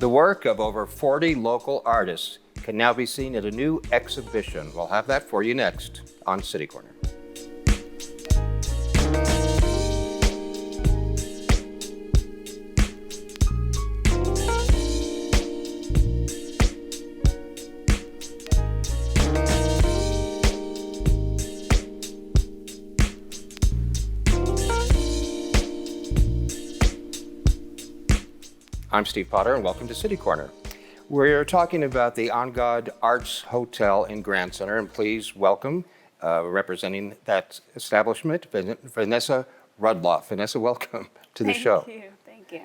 The work of over 40 local artists can now be seen at a new exhibition. We'll have that for you next on City Corner. I'm Steve Potter, and welcome to City Corner. We're talking about the Angad Arts Hotel in Grand Center, and please welcome, representing that establishment, Vanessa Rudloff. Vanessa, welcome to the show. Thank you.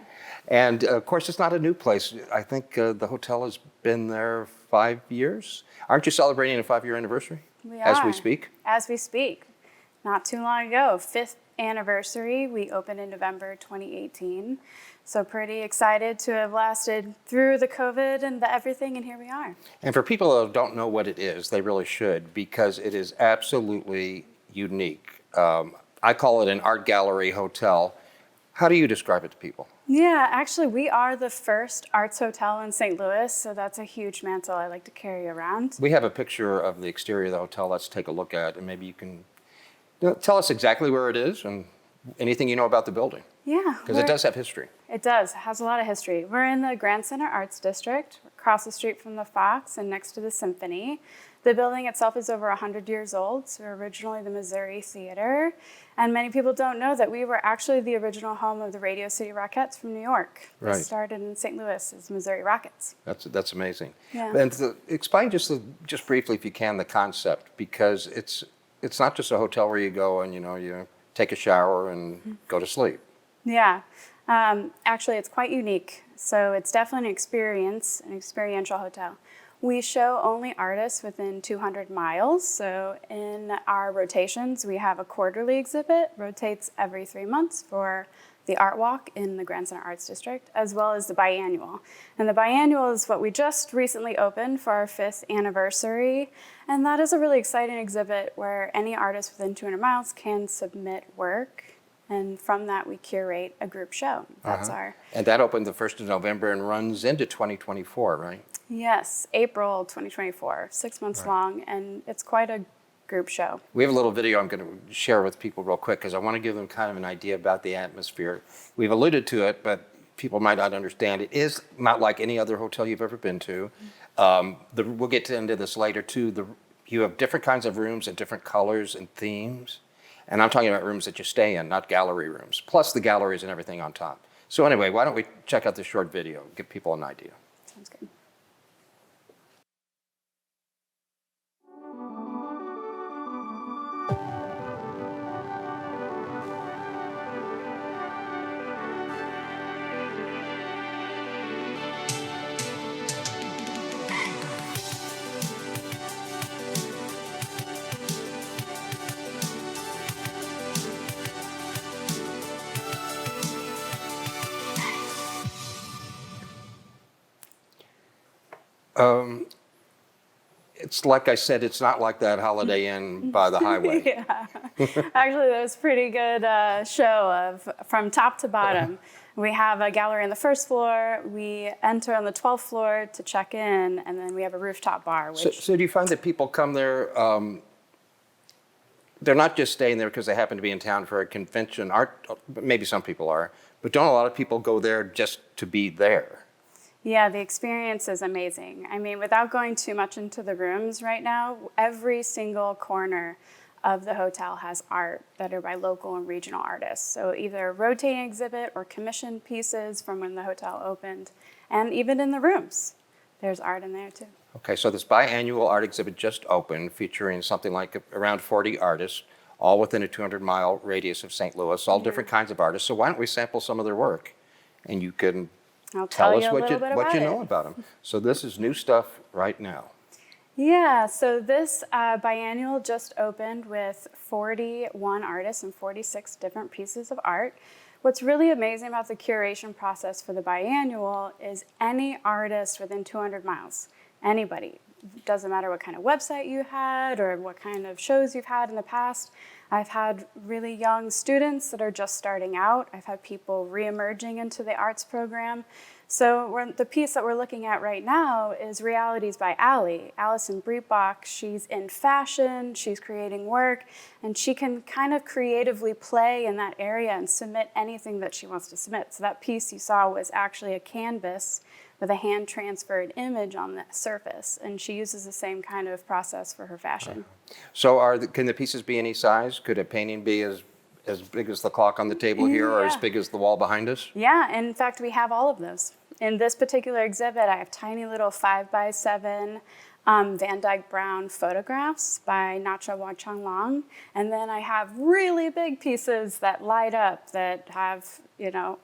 And of course, it's not a new place. I think the hotel has been there 5 years. Aren't you celebrating a 5-year anniversary? We are. As we speak? As we speak. Not too long ago, 5th anniversary. We opened in November 2018. So pretty excited to have lasted through the COVID and the everything, and here we are. And for people who don't know what it is, they really should, because it is absolutely unique. I call it an art gallery hotel. How do you describe it to people? Yeah, actually, we are the first arts hotel in St. Louis, so that's a huge mantle I like to carry around. We have a picture of the exterior of the hotel. Let's take a look at, and maybe you can tell us exactly where it is and anything you know about the building. Yeah. Because it does have history. It does. It has a lot of history. We're in the Grand Center Arts District, across the street from the Fox and next to the Symphony. The building itself is over 100 years old. So originally the Missouri Theater. And many people don't know that we were actually the original home of the Radio City Rockettes from New York. Right. They started in St. Louis as Missouri Rockets. That's amazing. Yeah. And explain just briefly, if you can, the concept, because it's not just a hotel where you go and you take a shower and go to sleep. Yeah. Actually, it's quite unique. So it's definitely an experiential hotel. We show only artists within 200 miles. So in our rotations, we have a quarterly exhibit, rotates every 3 months for the Art Walk in the Grand Center Arts District, as well as the Biannual. And the Biannual is what we just recently opened for our 5th anniversary. And that is a really exciting exhibit where any artist within 200 miles can submit work. And from that, we curate a group show. That's our... And that opened the 1st of November and runs into 2024, right? Yes, April 2024, 6 months long, and it's quite a group show. We have a little video I'm going to share with people real quick because I want to give them kind of an idea about the atmosphere. We've alluded to it, but people might not understand. It is not like any other hotel you've ever been to. We'll get into this later, too. You have different kinds of rooms and different colors and themes. And I'm talking about rooms that you stay in, not gallery rooms, plus the galleries and everything on top. So anyway, why don't we check out this short video, give people an idea. Sounds good. It's like I said, it's not like that Holiday Inn by the highway. Yeah. Actually, that was a pretty good show from top to bottom. We have a gallery on the first floor. We enter on the 12th floor to check in, and then we have a rooftop bar. So do you find that people come there, they're not just staying there because they happen to be in town for a convention, maybe some people are, but don't a lot of people go there just to be there? Yeah, the experience is amazing. I mean, without going too much into the rooms right now, every single corner of the hotel has art that are by local and regional artists. So either a rotating exhibit or commissioned pieces from when the hotel opened. And even in the rooms, there's art in there too. Okay, so this biannual art exhibit just opened, featuring something like around 40 artists, all within a 200-mile radius of St. Louis, all different kinds of artists. So why don't we sample some of their work? And you can tell us what you know about them. So this is new stuff right now. Yeah, so this biannual just opened with 41 artists and 46 different pieces of art. What's really amazing about the curation process for the biannual is any artist within 200 miles, anybody, doesn't matter what kind of website you had or what kind of shows you've had in the past, I've had really young students that are just starting out. I've had people re-emerging into the arts program. So the piece that we're looking at right now is Realities by Allie. Alison Breitbach, she's in fashion, she's creating work, and she can kind of creatively play in that area and submit anything that she wants to submit. So that piece you saw was actually a canvas with a hand-transferred image on the surface, and she uses the same kind of process for her fashion. So can the pieces be any size? Could a painting be as big as the clock on the table here, or as big as the wall behind us? Yeah, in fact, we have all of those. In this particular exhibit, I have tiny little 5x7 Van Dyke Brown photographs by Nacha Wachang-Long, and then I have really big pieces that light up that have,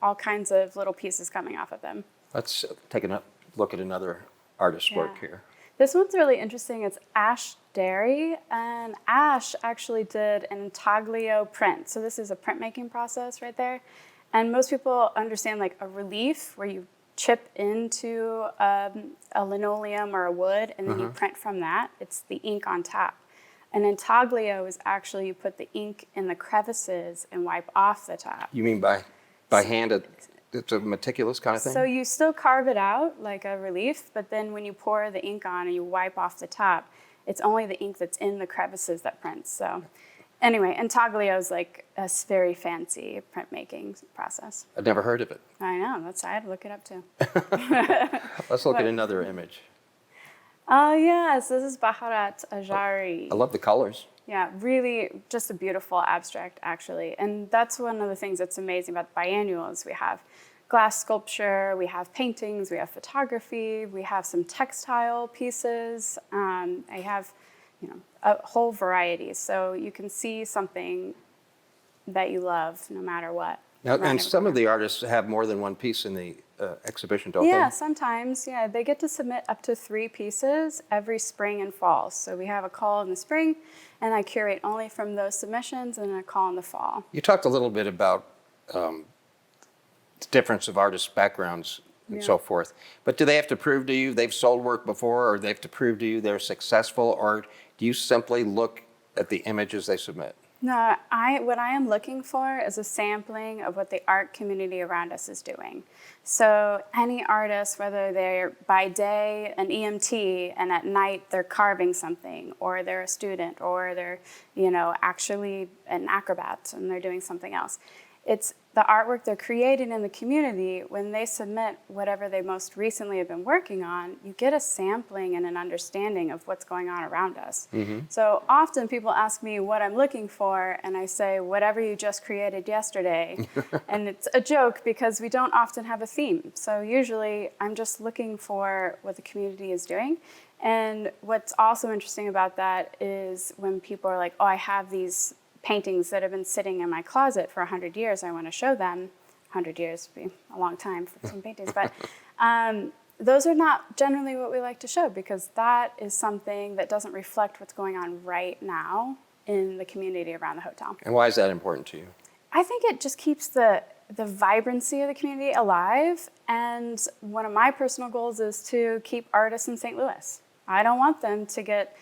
all kinds of little pieces coming off of them. Let's take a look at another artist's work here. This one's really interesting. It's Ash Derry, and Ash actually did an intaglio print. So this is a printmaking process right there. And most people understand like a relief where you chip into a linoleum or a wood, and then you print from that. It's the ink on top. An intaglio is actually you put the ink in the crevices and wipe off the top. You mean by hand? It's a meticulous kind of thing? So you still carve it out like a relief, but then when you pour the ink on and you wipe off the top, it's only the ink that's in the crevices that prints. So anyway, intaglio is like a very fancy printmaking process. I've never heard of it. I know, I had to look it up too. Let's look at another image. Oh yes, this is Baharat Ajari. I love the colors. Yeah, really just a beautiful abstract, actually. And that's one of the things that's amazing about the biannual is we have glass sculpture, we have paintings, we have photography, we have some textile pieces. I have, a whole variety. So you can see something that you love no matter what. Now, and some of the artists have more than one piece in the exhibition, don't they? Yeah, sometimes. Yeah, they get to submit up to 3 pieces every spring and fall. So we have a call in the spring, and I curate only from those submissions, and a call in the fall. You talked a little bit about the difference of artists' backgrounds and so forth. But do they have to prove to you they've sold work before, or they have to prove to you they're successful, or do you simply look at the images they submit? No, what I am looking for is a sampling of what the art community around us is doing. So any artist, whether they're by day an EMT and at night they're carving something, or they're a student, or they're, actually an acrobat and they're doing something else. It's the artwork they're creating in the community. When they submit whatever they most recently have been working on, you get a sampling and an understanding of what's going on around us. So often people ask me what I'm looking for, and I say, whatever you just created yesterday. And it's a joke because we don't often have a theme. So usually I'm just looking for what the community is doing. And what's also interesting about that is when people are like, oh, I have these paintings that have been sitting in my closet for 100 years. I want to show them. 100 years would be a long time for some paintings, but those are not generally what we like to show because that is something that doesn't reflect what's going on right now in the community around the hotel. And why is that important to you? I think it just keeps the vibrancy of the community alive, and one of my personal goals is to keep artists in St. Louis. I don't want them to get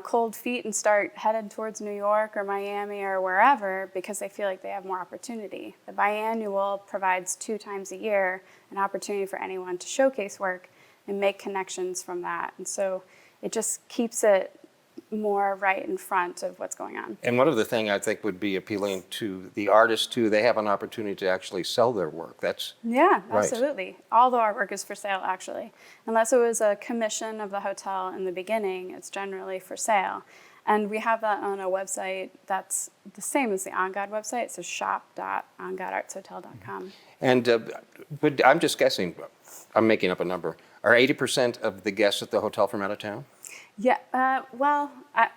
cold feet and start headed towards New York or Miami or wherever because they feel like they have more opportunity. The biannual provides 2 times a year an opportunity for anyone to showcase work and make connections from that. And so it just keeps it more right in front of what's going on. And one other thing I think would be appealing to the artists too, they have an opportunity to actually sell their work. That's Yeah, right. absolutely. All the artwork is for sale actually. Unless it was a commission of the hotel in the beginning, it's generally for sale. And we have that on a website that's the same as the Angad website, so shop.angadartshotel.com. And but I'm just guessing, I'm making up a number. Are 80% of the guests at the hotel from out of town? Yeah, well,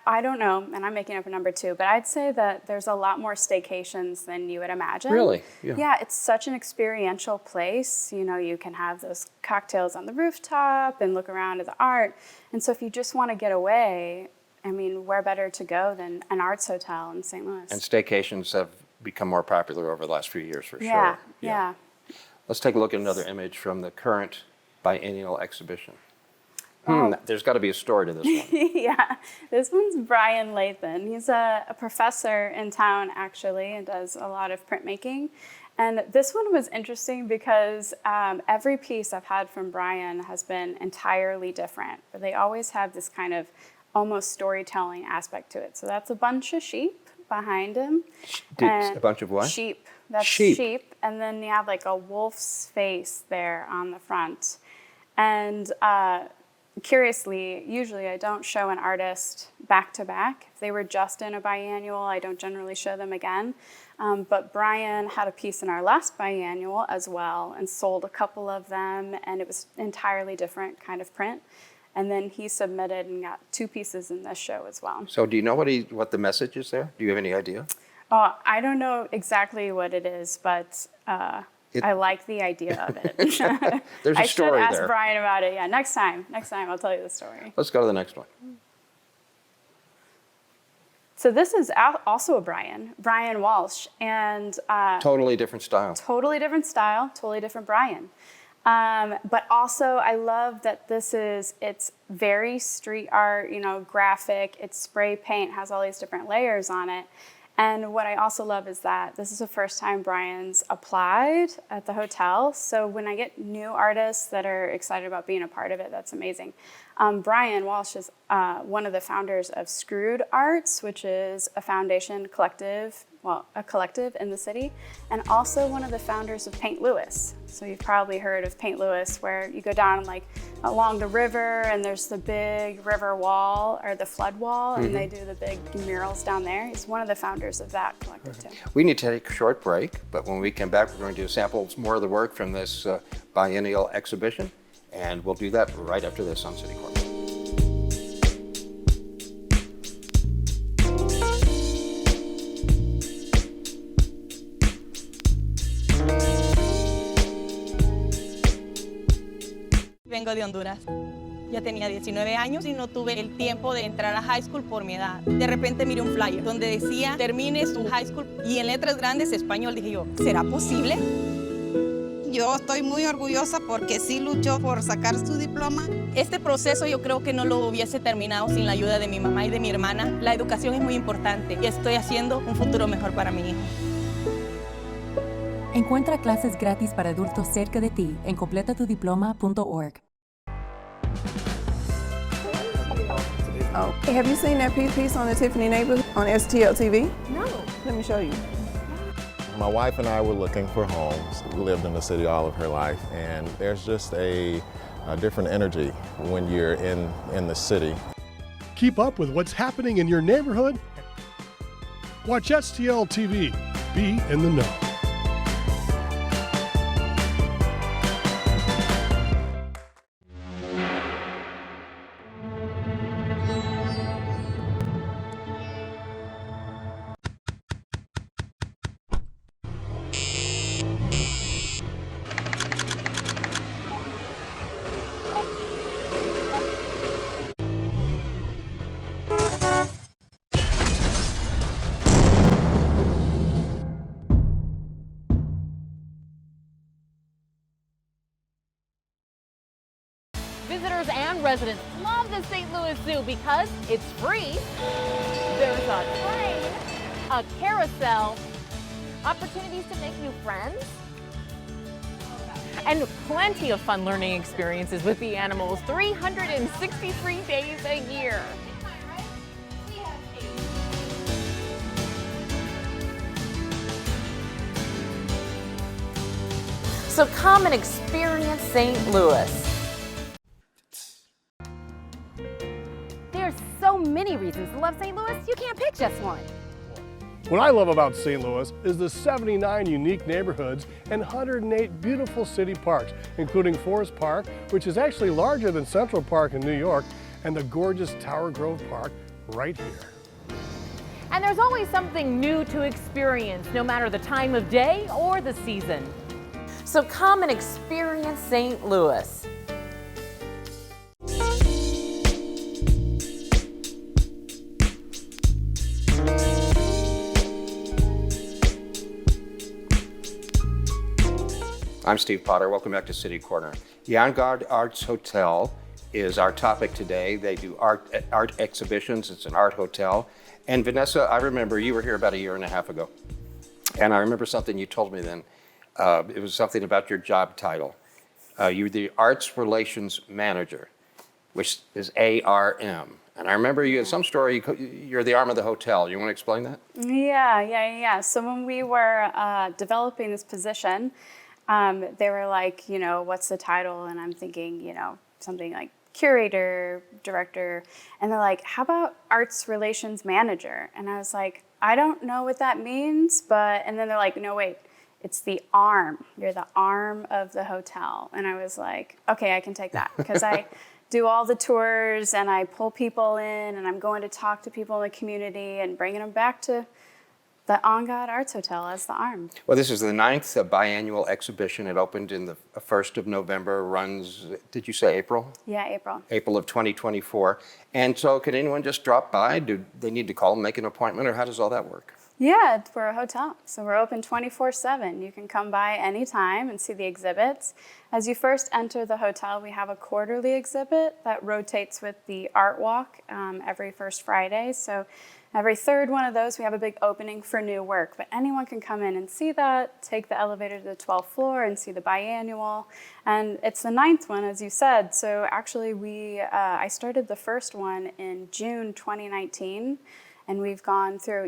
I don't know, and I'm making up a number too, but I'd say that there's a lot more staycations than you would imagine. Really? Yeah, it's such an experiential place. You can have those cocktails on the rooftop and look around at the art. And so if you just want to get away, where better to go than an arts hotel in St. Louis? And staycations have become more popular over the last few years for Yeah, sure. yeah. Let's take a look at another image from the current biennial exhibition. There's got to be a story to this one. Yeah, this one's Brian Lathan. He's a professor in town, actually, and does a lot of printmaking. And this one was interesting because every piece I've had from Brian has been entirely different. But they always have this kind of almost storytelling aspect to it. So that's a bunch of sheep behind him. A bunch of what? Sheep. That's Sheep. sheep. And then you have like a wolf's face there on the front. And curiously, usually I don't show an artist back to back. If they were just in a biannual, I don't generally show them again. But Brian had a piece in our last biannual as well and sold a couple of them, and it was entirely different kind of print. And then he submitted and got 2 pieces in this show as well. So do you know what the message is there? Do you have any idea? Oh, I don't know exactly what it is, but I like the idea of it. There's a story there. I should ask Brian about it. Yeah, next time I'll tell you the story. Let's go to the next one. So this is also a Brian Walsh, and Totally different style. Totally different style, totally different Brian. But also I love that it's very street art, graphic, it's spray paint, has all these different layers on it. And what I also love is that this is the first time Brian's applied at the hotel. So when I get new artists that are excited about being a part of it, that's amazing. Brian Walsh is one of the founders of Screwed Arts, which is a foundation collective, a collective in the city, and also one of the founders of Paint Louis. So you've probably heard of Paint Louis, where you go down along the river and there's the big river wall or the flood wall, and they do the big murals down there. He's one of the founders of that collective too. We need to take a short break, but when we come back, we're going to do samples more of the work from this biennial exhibition, and we'll do that right after this on City Corner. Vengo de Honduras. Ya tenía 19 años y no tuve el tiempo de entrar a high school por mi edad. De repente miré un flyer donde decía, termine su high school, y en letras grandes español. Dije yo, ¿será posible? Yo estoy muy orgullosa porque sí luchó por sacar su diploma. Este proceso yo creo que no lo hubiese terminado sin la ayuda de mi mamá y de mi hermana. La educación es muy importante y estoy haciendo un futuro mejor para mi hijo. Encuentra clases gratis para adultos cerca de ti en completatudiploma.org. Oh, have you seen that piece on the Tiffany neighborhood on STL TV? No. Let me show you. My wife and I were looking for homes. We lived in the city all of her life, and there's just a different energy when you're in the city. Keep up with what's happening in your neighborhood. Watch STL TV. Be in the know. Visitors and residents love the St. Louis Zoo because it's free. There's a train, a carousel, opportunities to make new friends, and plenty of fun learning experiences with the animals 363 days a year. So come and experience St. Louis. There's so many reasons to love St. Louis, you can't pick just one. What I love about St. Louis is the 79 unique neighborhoods and 108 beautiful city parks, including Forest Park, which is actually larger than Central Park in New York, and the gorgeous Tower Grove Park right here. And there's always something new to experience, no matter the time of day or the season. So come and experience St. Louis. I'm Steve Potter. Welcome back to City Corner. The Angad Arts Hotel is our topic today. They do art exhibitions. It's an art hotel. And Vanessa, I remember you were here about a year and a half ago. And I remember something you told me then. It was something about your job title. You're the Arts Relations Manager, which is ARM. And I remember you had some story, you're the arm of the hotel. You want to explain that? Yeah. So when we were developing this position, they were like, what's the title? And I'm thinking, something like curator, director. And they're like, how about Arts Relations Manager? And I was like, I don't know what that means, and then they're like, no, wait, it's the arm. You're the arm of the hotel. And I was like, okay, I can take that, because I do all the tours and I pull people in and I'm going to talk to people in the community and bringing them back to the Angad Arts Hotel as the arm. Well, this is the 9th biannual exhibition. It opened in the 1st of November, runs, did you say April? Yeah, April. April of 2024. And so can anyone just drop by? Do they need to call and make an appointment, or how does all that work? Yeah, we're a hotel, so we're open 24/7. You can come by anytime and see the exhibits. As you first enter the hotel, we have a quarterly exhibit that rotates with the art walk every first Friday. So every third one of those, we have a big opening for new work. But anyone can come in and see that, take the elevator to the 12th floor and see the biannual. And it's the 9th one, as you said. So actually, I started the first one in June 2019, and we've gone through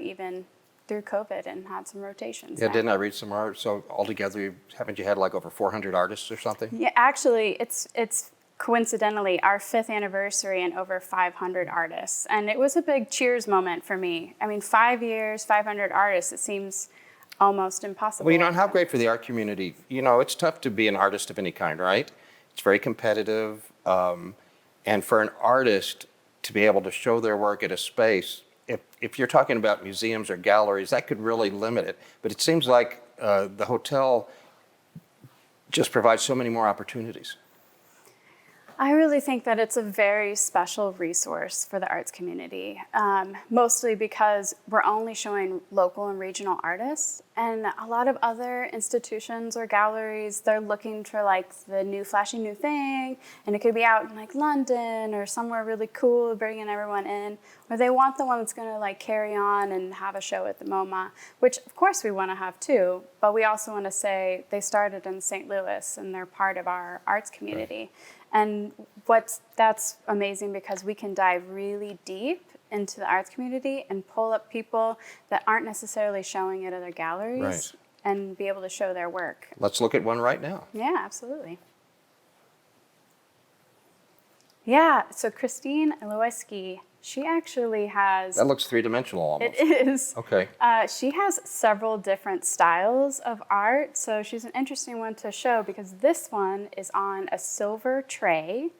COVID and had some rotations. Yeah, now. didn't I read some art? So altogether, haven't you had like over 400 artists or something? Yeah, actually, it's coincidentally our 5th anniversary and over 500 artists. And it was a big cheers moment for me. I mean, 5 years, 500 artists, it seems almost impossible. Well, and how great for the art community. It's tough to be an artist of any kind, right? It's very competitive. And for an artist to be able to show their work at a space, if you're talking about museums or galleries, that could really limit it. But it seems like the hotel just provides so many more opportunities. I really think that it's a very special resource for the arts community, mostly because we're only showing local and regional artists. And a lot of other institutions or galleries, they're looking for like the new flashy new thing. And it could be out in like London or somewhere really cool, bringing everyone in. Or they want the one that's going to like carry on and have a show at the MoMA, which of course we want to have too. But we also want to say they started in St. Louis and they're part of our arts community. And that's amazing, because we can dive really deep into the arts community and pull up people that aren't necessarily showing at other galleries, Right. and be able to show their work. Let's look at one right now. Yeah, absolutely. Yeah, so Christine Iloeski, she actually has... That looks three-dimensional almost. It is. Okay. She has several different styles of art, so she's an interesting one to show, because this one is on a silver tray,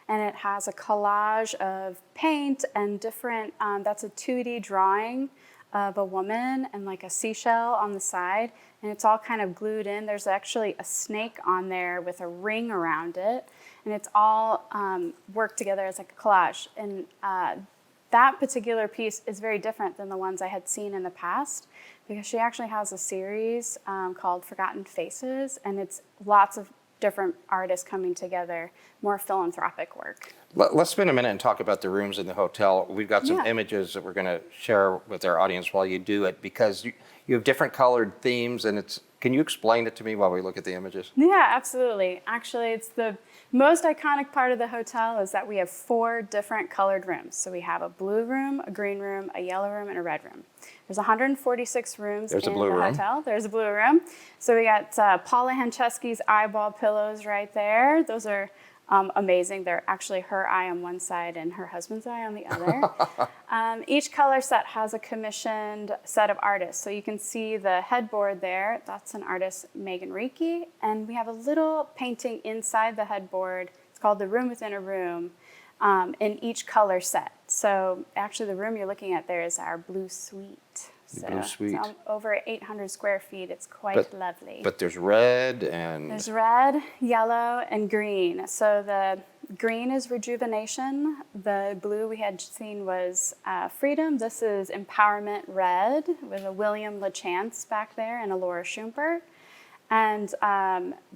and it has a collage of paint and different, that's a 2D drawing of a woman and like a seashell on the side, and it's all kind of glued in. There's actually a snake on there with a ring around it, and it's all worked together as like a collage. And that particular piece is very different than the ones I had seen in the past, because she actually has a series called Forgotten Faces, and it's lots of different artists coming together, more philanthropic work. Let's spend a minute and talk about the rooms in the hotel. We've got some Yeah. images that we're going to share with our audience while you do it, because you have different colored themes, and can you explain it to me while we look at the images? Yeah, absolutely. Actually, it's the most iconic part of the hotel is that we have 4 different colored rooms. So we have a blue room, a green room, a yellow room, and a red room. There's 146 rooms in the hotel. There's a blue room. So we got Paula Hancheski's eyeball pillows right there. Those are amazing. They're actually her eye on one side and her husband's eye on the other. Each color set has a commissioned set of artists. So you can see the headboard there. That's an artist, Megan Reiki. And we have a little painting inside the headboard. It's called The Room Within a Room, in each color set. So actually the room you're looking at there is our blue suite. Blue suite. It's over 800 square feet. It's quite lovely. But there's red and... There's red, yellow, and green. So the green is rejuvenation. The blue we had seen was freedom. This is empowerment red with a William LaChance back there and a Laura Schumpert. And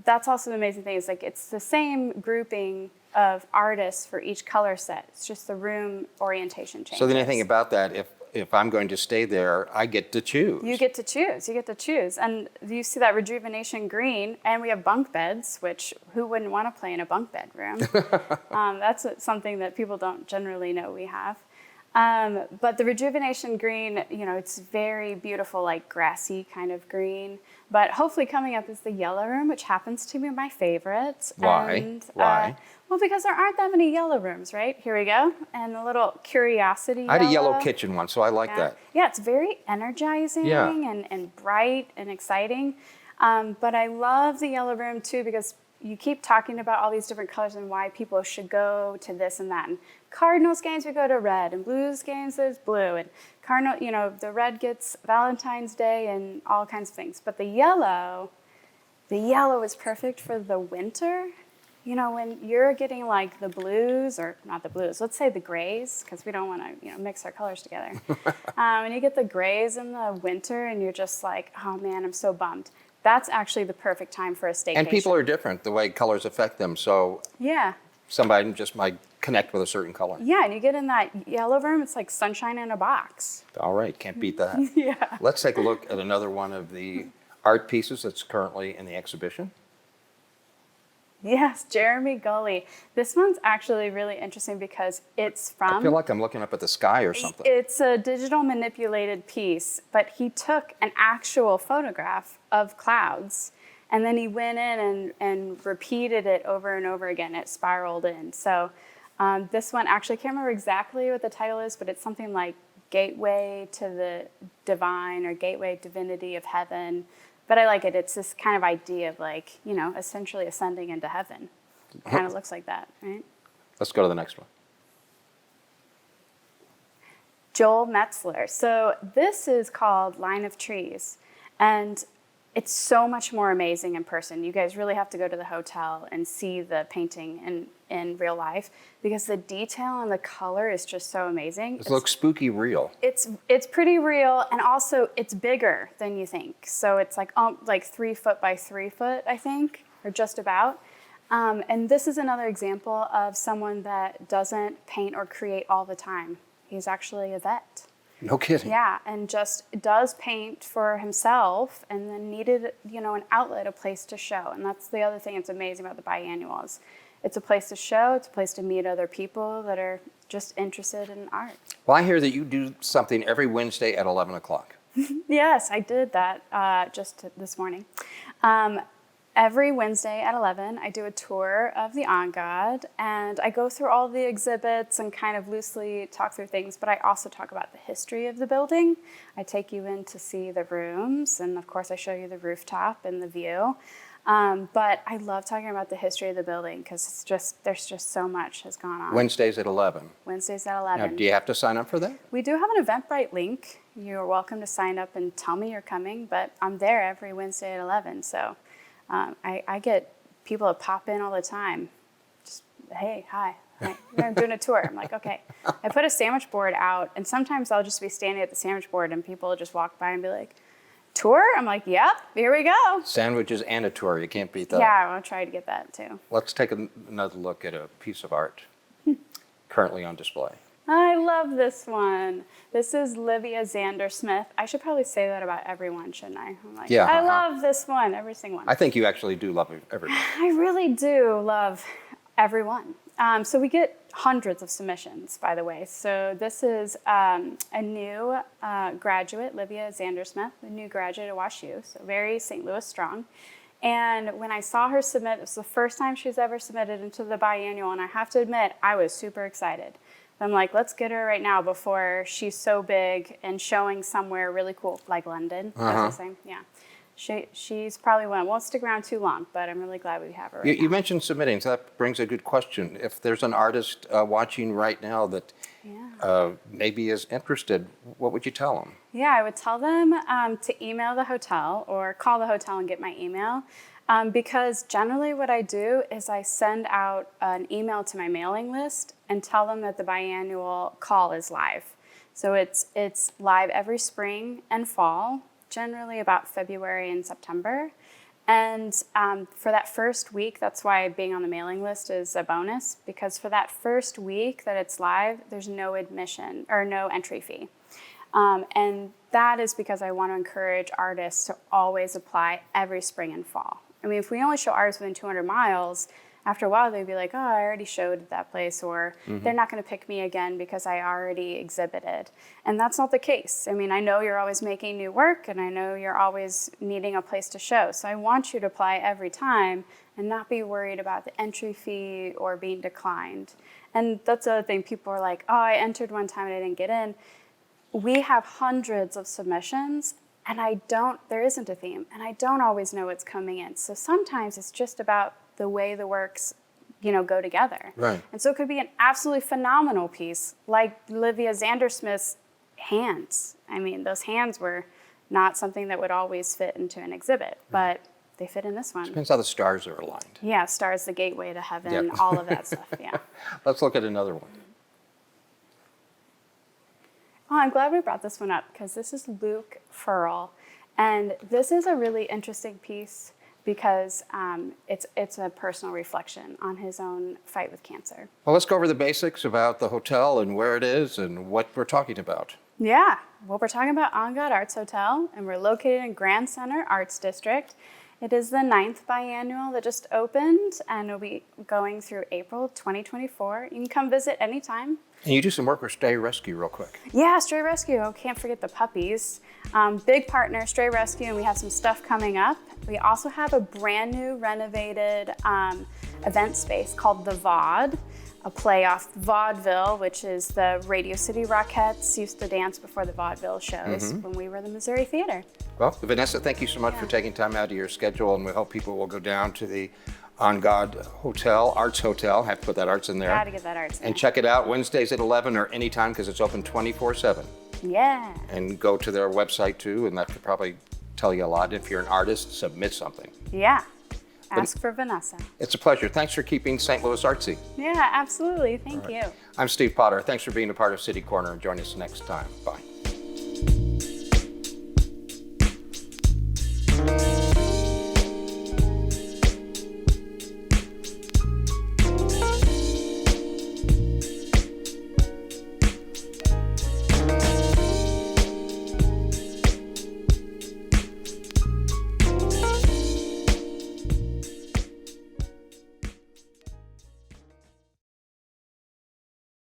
that's also the amazing thing is like it's the same grouping of artists for each color set. It's just the room orientation changes. So the nice thing about that, if I'm going to stay there, I get to choose. You get to choose. You get to choose. And you see that rejuvenation green, and we have bunk beds, which who wouldn't want to play in a bunk bed room? That's something that people don't generally know we have. But the rejuvenation green, you know, it's very beautiful, like grassy kind of green. But hopefully coming up is the yellow room, which happens to be my favorite. Why? And, Why? Well, because there aren't that many yellow rooms, right? Here we go. And a little curiosity I had a yellow yellow kitchen once, so I like that. Yeah, it's very energizing and bright and exciting. But I love the yellow room too because you keep talking about all these different colors and why people should go to this and that. And Cardinals games, we go to red, and Blues games, there's blue. And Cardinal, you know, the red gets Valentine's Day and all kinds of things. But the yellow is perfect for the winter. You know, when you're getting like the blues, or not the blues, let's say the grays, because we don't want to, you know, mix our colors together. When you get the grays in the winter and you're just like, oh man, I'm so bummed. That's actually the perfect time for a staycation. And people are different, the way colors affect them. So yeah, somebody just might connect with a certain color. yeah, and you get in that yellow room, it's like sunshine in a box. All right, can't beat that. Yeah. Let's take a look at another one of the art pieces that's currently in the exhibition. Yes, Jeremy Gully. This one's actually really interesting because it's from... I feel like I'm looking up at the sky or something. It's a digital manipulated piece, but he took an actual photograph of clouds, and then he went in and repeated it over and over again. It spiraled in. So this one, actually, I can't remember exactly what the title is, but it's something like Gateway to the Divine or Gateway Divinity of Heaven. But I like it. It's this kind of idea of like, you know, essentially ascending into heaven. It kind of looks like that, right? Let's go to the next one. Joel Metzler. So this is called Line of Trees. And it's so much more amazing in person. You guys really have to go to the hotel and see the painting in real life because the detail and the color is just so amazing. It looks spooky real. It's pretty real, and also it's bigger than you think. So it's like 3 foot by 3 foot, I think, or just about. And this is another example of someone that doesn't paint or create all the time. He's actually a vet. No kidding. Yeah, and just does paint for himself and then needed, you know, an outlet, a place to show. And that's the other thing that's amazing about the biannual is it's a place to show, it's a place to meet other people that are just interested in art. Well, I hear that you do something every Wednesday at 11 o'clock. Yes, I did that just this morning. Every Wednesday at 11, I do a tour of the Angad, and I go through all the exhibits and kind of loosely talk through things, but I also talk about the history of the building. I take you in to see the rooms, and of course I show you the rooftop and the view. But I love talking about the history of the building because there's just so much has gone on. Wednesdays at 11. Wednesdays at 11. Now, do you have to sign up for that? We do have an Eventbrite link. You're welcome to sign up and tell me you're coming, but I'm there every Wednesday at 11, so... I get people that pop in all the time. Just, hey, hi. I'm doing a tour. I'm like, okay. I put a sandwich board out, and sometimes I'll just be standing at the sandwich board, and people will just walk by and be like, tour? I'm like, yep, here we go. Sandwiches and a tour. You can't beat that. Yeah, I'll try to get that, too. Let's take another look at a piece of art currently on display. I love this one. This is Livia Zandersmith. I should probably say that about everyone, shouldn't I? I'm like, yeah. I love this one, every single one. I think you actually do love everyone. I really do love everyone. So we get hundreds of submissions, by the way. So this is a new graduate, Livia Zandersmith, a new graduate at WashU, so very St. Louis strong. And when I saw her submit, it was the first time she's ever submitted into the biannual, and I have to admit, I was super excited. I'm like, let's get her right now before she's so big and showing somewhere really cool, like London, as I was saying. Yeah. She's probably one. Won't stick around too long, but I'm really glad we have her right now. You mentioned submitting, so that brings a good question. If there's an artist watching right now that maybe is interested, what would you tell them? Yeah, I would tell them to email the hotel or call the hotel and get my email. Because generally what I do is I send out an email to my mailing list and tell them that the biannual call is live. So it's live every spring and fall, generally about February and September. And for that first week, that's why being on the mailing list is a bonus, because for that first week that it's live, there's no admission or no entry fee. And that is because I want to encourage artists to always apply every spring and fall. I mean, if we only show artists within 200 miles, after a while they'd be like, oh, I already showed at that place, or they're not going to pick me again because I already exhibited. And that's not the case. I mean, I know you're always making new work, and I know you're always needing a place to show. So I want you to apply every time and not be worried about the entry fee or being declined. And that's the other thing. People are like, oh, I entered one time and I didn't get in. We have hundreds of submissions, and there isn't a theme, and I don't always know what's coming in. So sometimes it's just about the way the works, go together. Right. And so it could be an absolutely phenomenal piece, like Livia Zandersmith's hands. I mean, those hands were not something that would always fit into an exhibit, but they fit in this one. Depends how the stars are aligned. Yeah, stars, the gateway to heaven, Yep. all of that stuff, yeah. Let's look at another one. Oh, I'm glad we brought this one up, because this is Luke Furl. And this is a really interesting piece because it's a personal reflection on his own fight with cancer. Well, let's go over the basics about the hotel and where it is and what we're talking about. Yeah, well, we're talking about Angad Arts Hotel, and we're located in Grand Center Arts District. It is the 9th biannual that just opened, and it'll be going through April 2024. You can come visit anytime. And you do some work with Stray Rescue real quick. Yeah, Stray Rescue. Oh, can't forget the puppies. Big partner, Stray Rescue, and we have some stuff coming up. We also have a brand new renovated event space called The VOD, a play off vaudeville, which is the Radio City Rockettes used to dance before the vaudeville shows when we were the Missouri Theater. Well, Vanessa, thank you so much for taking time out of your schedule, and we hope people will go down to the Angad Hotel, Arts Hotel, have to put that arts in there. Gotta get that arts in. And check it out Wednesdays at 11 or anytime, because it's open 24/7. Yeah. And go to their website too, and that could probably tell you a lot. If you're an artist, submit something. Yeah. Ask for Vanessa. It's a pleasure. Thanks for keeping St. Louis artsy. Yeah, absolutely. Thank you. I'm Steve Potter. Thanks for being a part of City Corner, and join us next time. Bye.